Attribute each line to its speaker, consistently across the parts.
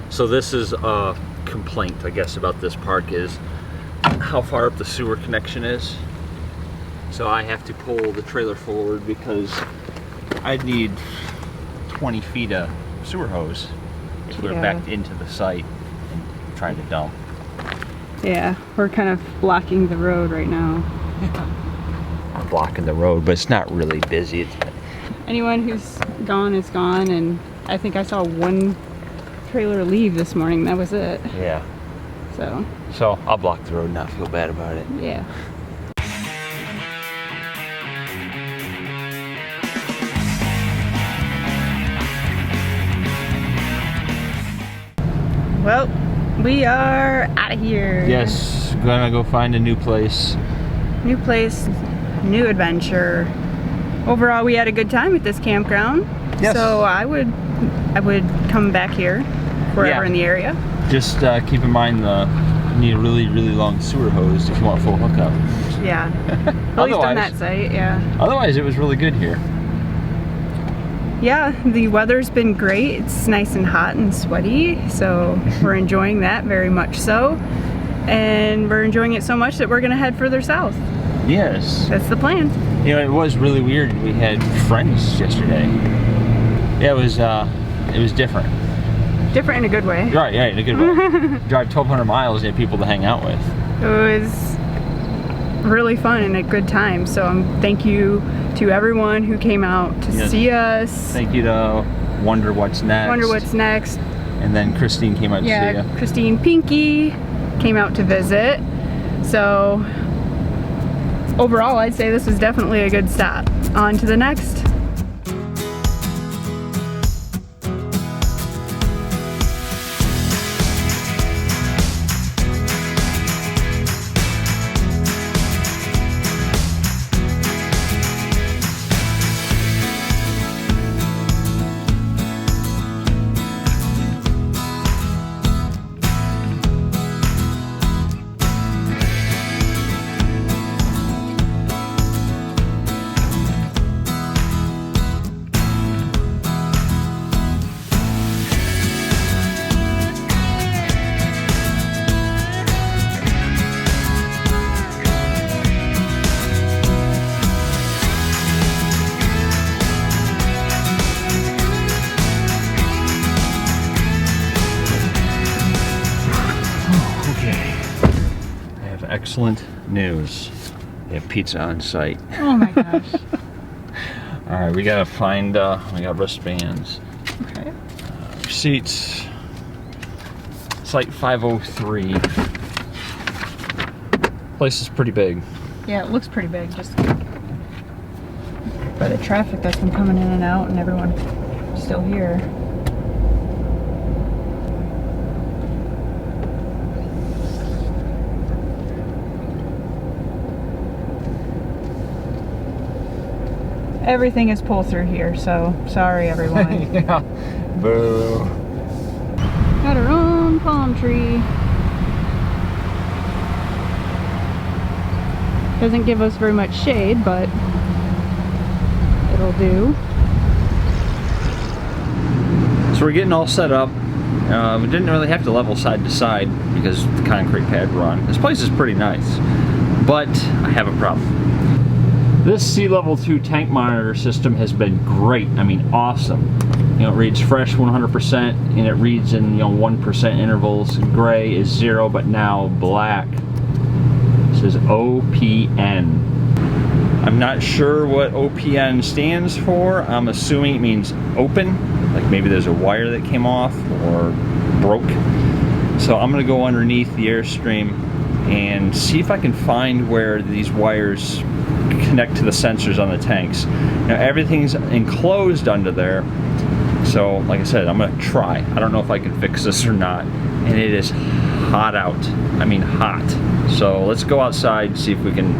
Speaker 1: So this is a complaint, I guess, about this park is how far up the sewer connection is. So I have to pull the trailer forward because I'd need 20 feet of sewer hose if we're backed into the site and trying to dump.
Speaker 2: Yeah, we're kind of blocking the road right now.
Speaker 1: I'm blocking the road, but it's not really busy.
Speaker 2: Anyone who's gone is gone, and I think I saw one trailer leave this morning. That was it.
Speaker 1: Yeah. So I'll block the road and not feel bad about it.
Speaker 2: Yeah. Well, we are out of here.
Speaker 1: Yes, gonna go find a new place.
Speaker 2: New place, new adventure. Overall, we had a good time at this campground.
Speaker 1: Yes.
Speaker 2: So I would come back here if we're ever in the area.
Speaker 1: Just keep in mind you need a really, really long sewer hose if you want full hookup.
Speaker 2: Yeah. At least on that site, yeah.
Speaker 1: Otherwise, it was really good here.
Speaker 2: Yeah, the weather's been great. It's nice and hot and sweaty, so we're enjoying that very much so. And we're enjoying it so much that we're gonna head further south.
Speaker 1: Yes.
Speaker 2: That's the plan.
Speaker 1: You know, it was really weird. We had friends yesterday. Yeah, it was different.
Speaker 2: Different in a good way.
Speaker 1: Right, yeah, in a good way. Drive 1,200 miles and have people to hang out with.
Speaker 2: It was really fun and a good time. So thank you to everyone who came out to see us.
Speaker 1: Thank you to Wonder What's Next.
Speaker 2: Wonder What's Next.
Speaker 1: And then Christine came out to see you.
Speaker 2: Christine Pinky came out to visit. So overall, I'd say this was definitely a good stop. On to the next.
Speaker 1: Excellent news. We have pizza on site.
Speaker 2: Oh my gosh.
Speaker 1: All right, we gotta find, we got wristbands.
Speaker 2: Okay.
Speaker 1: Receipts. Site 503. Place is pretty big.
Speaker 2: Yeah, it looks pretty big just by the traffic that's been coming in and out and everyone still here. Everything is pull through here, so sorry everyone.
Speaker 1: Yeah. Boo.
Speaker 2: Got our own palm tree. Doesn't give us very much shade, but it'll do.
Speaker 1: So we're getting all set up. We didn't really have to level side to side because the concrete pad we're on. This place is pretty nice, but I have a problem. This sea level 2 tank monitor system has been great. I mean, awesome. You know, it reads fresh 100% and it reads in 1% intervals. Gray is 0, but now black. It says OPN. I'm not sure what OPN stands for. I'm assuming it means open, like maybe there's a wire that came off or broke. So I'm gonna go underneath the Airstream and see if I can find where these wires connect to the sensors on the tanks. Now everything's enclosed under there, so like I said, I'm gonna try. I don't know if I can fix this or not, and it is hot out. I mean hot. So let's go outside and see if we can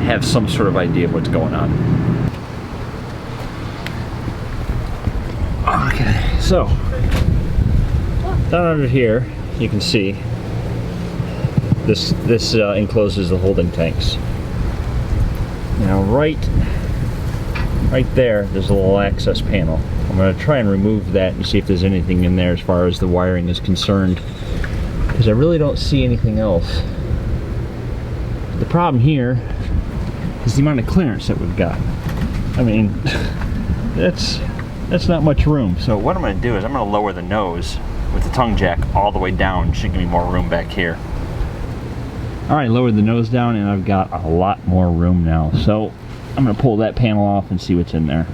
Speaker 1: have some sort of idea of what's going on. Okay, so down under here you can see this encloses the holding tanks. Now right there, there's a little access panel. I'm going to try and remove that and see if there's anything in there as far as the wiring is concerned, because I really don't see anything else. The problem here is the amount of clearance that we've got. I mean, that's not much room. So what I'm going to do is I'm going to lower the nose with the tongue jack all the way down. Should give me more room back here. All right, lowered the nose down and I've got a lot more room now. So I'm going to pull that panel off and see what's in there.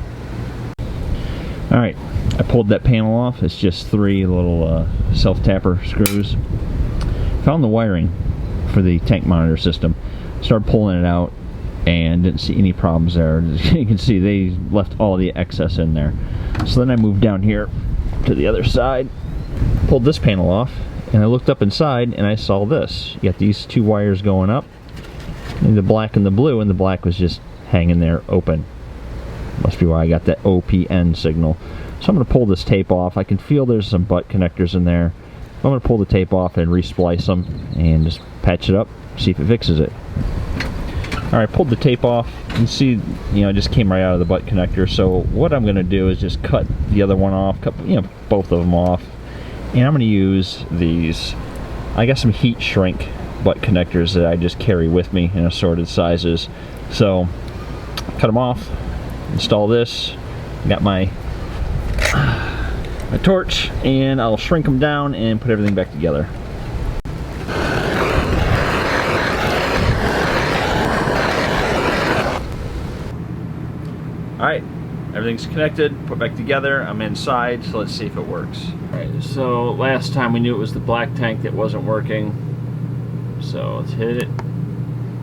Speaker 1: All right, I pulled that panel off. It's just 3 little self-tapper screws. Found the wiring for the tank monitor system. Started pulling it out and didn't see any problems there. You can see they left all the excess in there. So then I moved down here to the other side, pulled this panel off, and I looked up inside and I saw this. You got these 2 wires going up, and the black and the blue, and the black was just hanging there open. Must be why I got that OPN signal. So I'm going to pull this tape off. I can feel there's some butt connectors in there. I'm going to pull the tape off and resplice them and just patch it up, see if it fixes it. Alright, pulled the tape off. You can see, you know, it just came right out of the butt connector. So what I'm going to do is just cut the other one off, cut, you know, both of them off. And I'm going to use these, I got some heat shrink butt connectors that I just carry with me in assorted sizes. So, cut them off, install this, got my torch, and I'll shrink them down and put everything back together. Alright, everything's connected, put back together. I'm inside, so let's see if it works. Alright, so last time we knew it was the black tank that wasn't working. So let's hit it.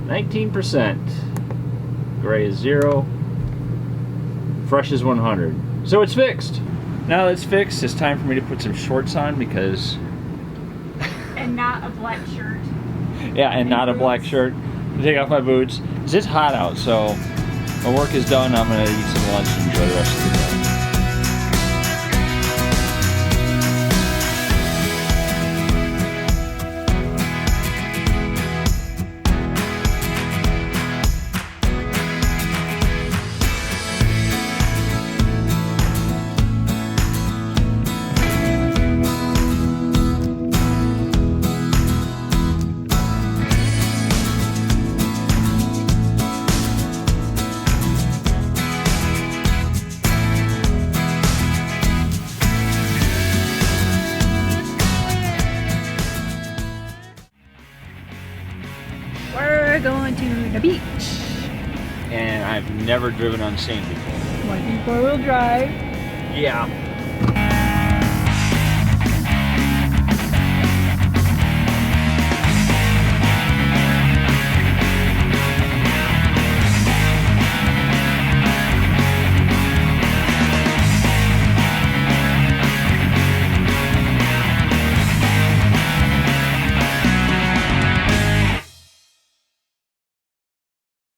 Speaker 1: 19%. Gray is 0. Fresh is 100. So it's fixed. Now that it's fixed, it's time for me to put some shorts on because...
Speaker 2: And not a black shirt.
Speaker 1: Yeah, and not a black shirt. Take off my boots. It's hot out, so my work is done. I'm going to eat some lunch and enjoy the rest of the day.
Speaker 2: We're going to the beach.
Speaker 1: And I've never driven on sand before.
Speaker 2: Might be 4-wheel drive.
Speaker 1: Yeah.